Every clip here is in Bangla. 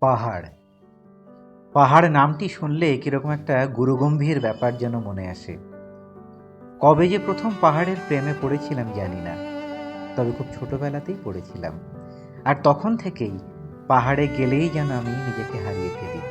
পাহাড়। পাহাড় নামটি শুনলে কিরকম একটা গুরুগম্ভীর ব্যাপার যেন মনে আসে। কবে যে প্রথম পাহাড়ের প্রেমে পড়েছিলাম জানি না, তবে খুব ছোটবেলাতেই পড়েছিলাম। আর তখন থেকেই পাহাড়ে গেলেই যেন আমি নিজেকে হারিয়ে ফেলি।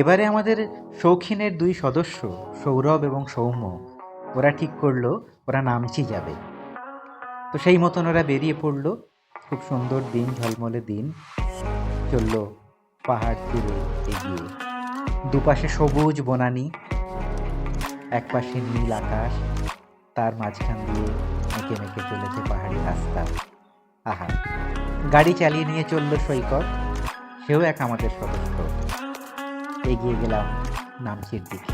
এবারে আমাদের শৌখিনের দুই সদস্য সৌরভ এবং সৌম্য, ওরা ঠিক করলো ওরা নামচি যাবে। তো সেই মতন ওরা বেরিয়ে পড়লো। খুব সুন্দর দিন, ঝলমলে দিন। চললো পাহাড় তীরে এগিয়ে। দুপাশে সবুজ বনানী, এক পাশে নীল আকাশ, তার মাঝখান দিয়ে মেঁকে মেঁকে চলেছে পাহাড়ি রাস্তা। আহা, গাড়ি চালিয়ে নিয়ে চললো সৈকত, সেও এক আমাদের সদস্য। এগিয়ে গেলাম নামচির দিকে।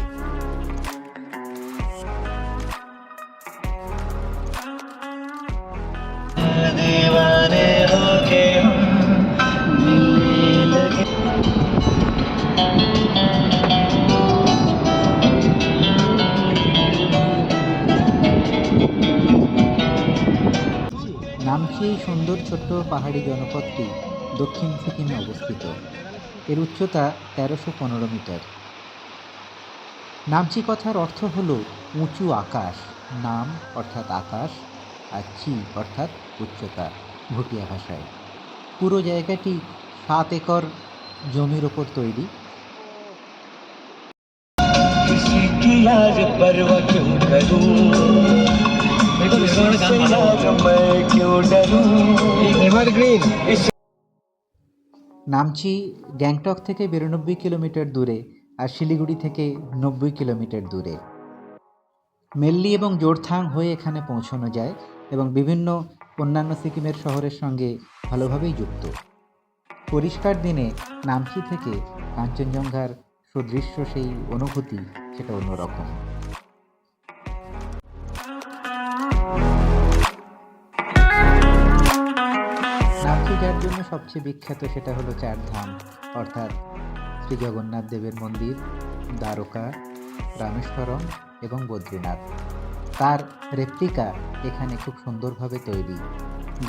নামচি এই সুন্দর ছোট্ট পাহাড়ি জনপদটি দক্ষিণ সিকিমে অবস্থিত। এর উচ্চতা ১৩১৫ মিটার। নামচি কথার অর্থ হল উঁচু আকাশ। নাম অর্থাৎ আকাশ, আর চি অর্থাৎ উচ্চতা ভুটিয়া ভাষায়। পুরো জায়গাটি ৭ একর জমির ওপর তৈরি। নামচি গ্যাংটক থেকে ৯২ কিলোমিটার দূরে, আর শিলিগুড়ি থেকে ৯০ কিলোমিটার দূরে। মেল্লি এবং জোরথাং হয়ে এখানে পৌঁছানো যায় এবং বিভিন্ন অন্যান্য সিকিমের শহরের সঙ্গে ভালোভাবেই যুক্ত। পরিষ্কার দিনে নামচি থেকে কাঞ্চনজঙ্ঘার সুদৃশ্য সেই অনুভূতি, সেটা অন্যরকম। নামচি যার জন্য সবচেয়ে বিখ্যাত সেটা হলো চারধাম, অর্থাৎ শ্রী জগন্নাথ দেবের মন্দির, দ্বারকা, রামেশ্বরম এবং বদ্রীনাথ। তার রেপ্লিকা এখানে খুব সুন্দরভাবে তৈরি।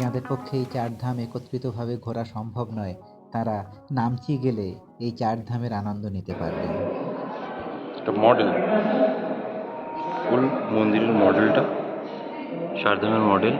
যাদের পক্ষে এই চারধাম একত্রিতভাবে ঘোরা সম্ভব নয়, তারা নামচি গেলে এই চারধামের আনন্দ নিতে পারবে। একটা মডেল, ফুল মন্দিরের মডেলটা, চারধামের মডেল।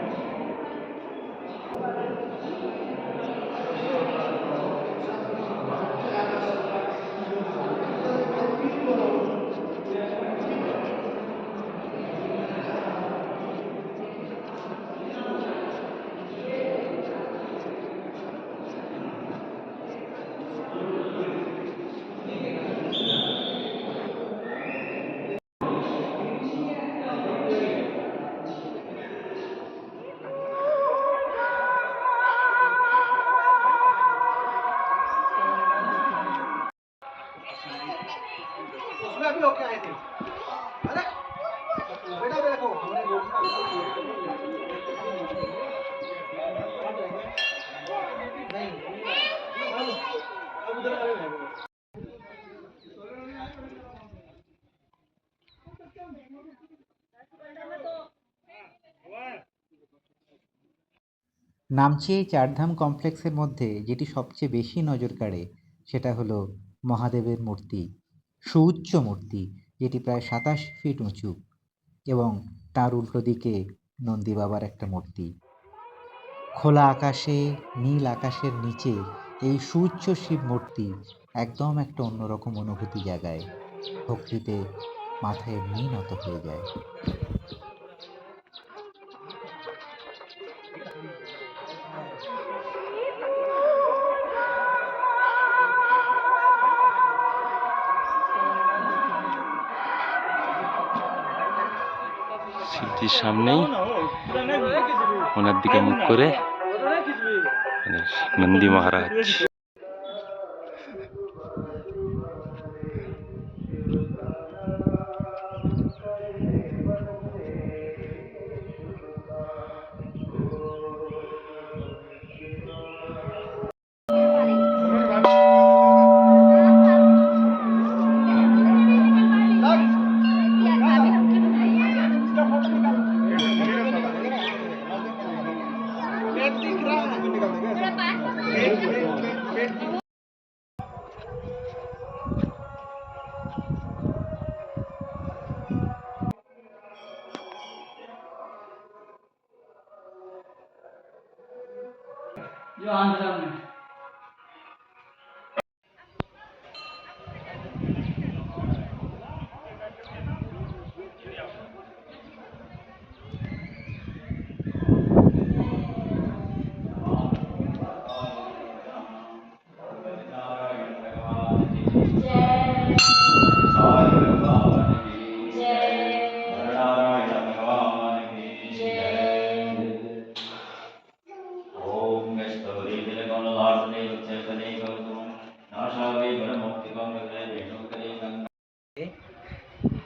নামচি এই চারধাম কমপ্লেক্সের মধ্যে যেটি সবচেয়ে বেশি নজর কাড়ে সেটা হলো মহাদেবের মূর্তি, সুউচ্চ মূর্তি, যেটি প্রায় ২৭ ফিট উঁচু, এবং তার উল্টো দিকে নন্দী বাবার একটা মূর্তি। খোলা আকাশে, নীল আকাশের নিচে এই সুউচ্চ শিব মূর্তি একদম একটা অন্যরকম অনুভূতি জাগায়। ভক্তিতে মাথা এমনি নত হয়ে যায়। শিবজির সামনেই ওনার দিকে মুখ করে নন্দী মহারাজ।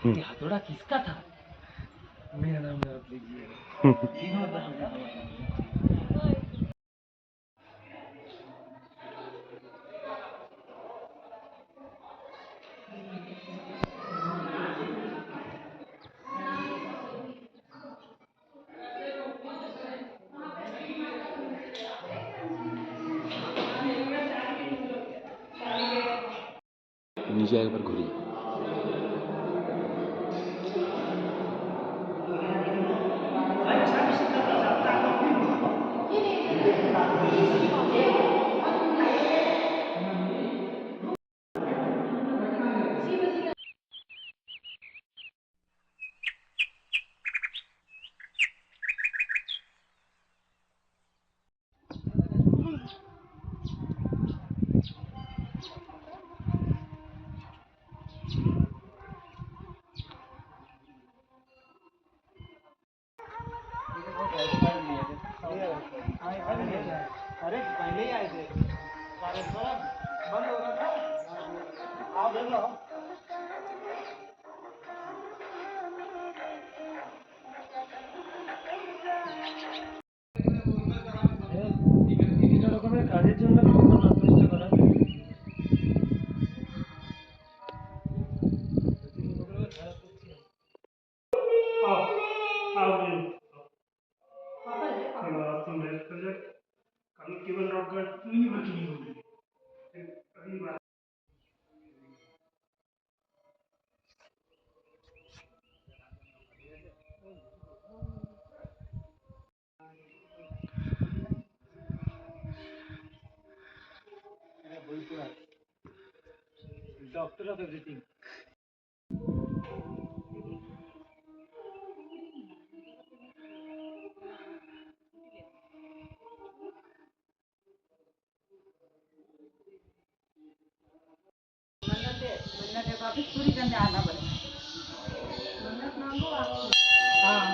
ये हथौड़ा किसका था? मेरा नाम आप लीजिए। নিচে একবার ঘুরি। अरे पहले ही आए थे, बंद हो रहा था, आप देख लो। বিভিন্ন রকমের কাজের জন্য কখন নষ্ট করা केवल रॉक नहीं बची होगी। Doctor of everything. मन्नत है वापस पूरी करने आना पड़ेगा। मन्नत मांगो आपको। हाँ।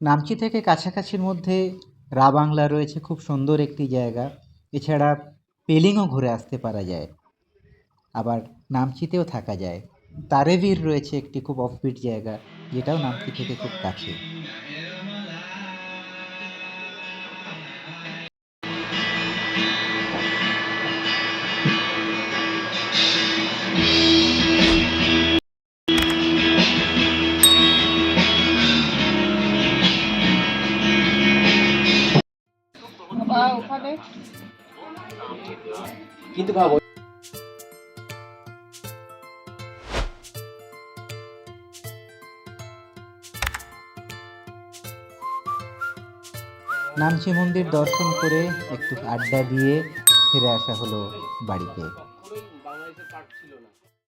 নামচি থেকে কাছাকাছির মধ্যে রাবাংলা রয়েছে, খুব সুন্দর একটি জায়গা। এছাড়া পেলিংও ঘুরে আসতে পারা যায়, আবার নামচিতেও থাকা যায়। তারেভির রয়েছে একটি খুব অফবিট জায়গা, যেটাও নামচি থেকে খুব কাছে। ওখানে কিন্তু ভাবো নামচি মন্দির দর্শন করে একটু আড্ডা দিয়ে ফিরে আসা হলো বাড়িতে।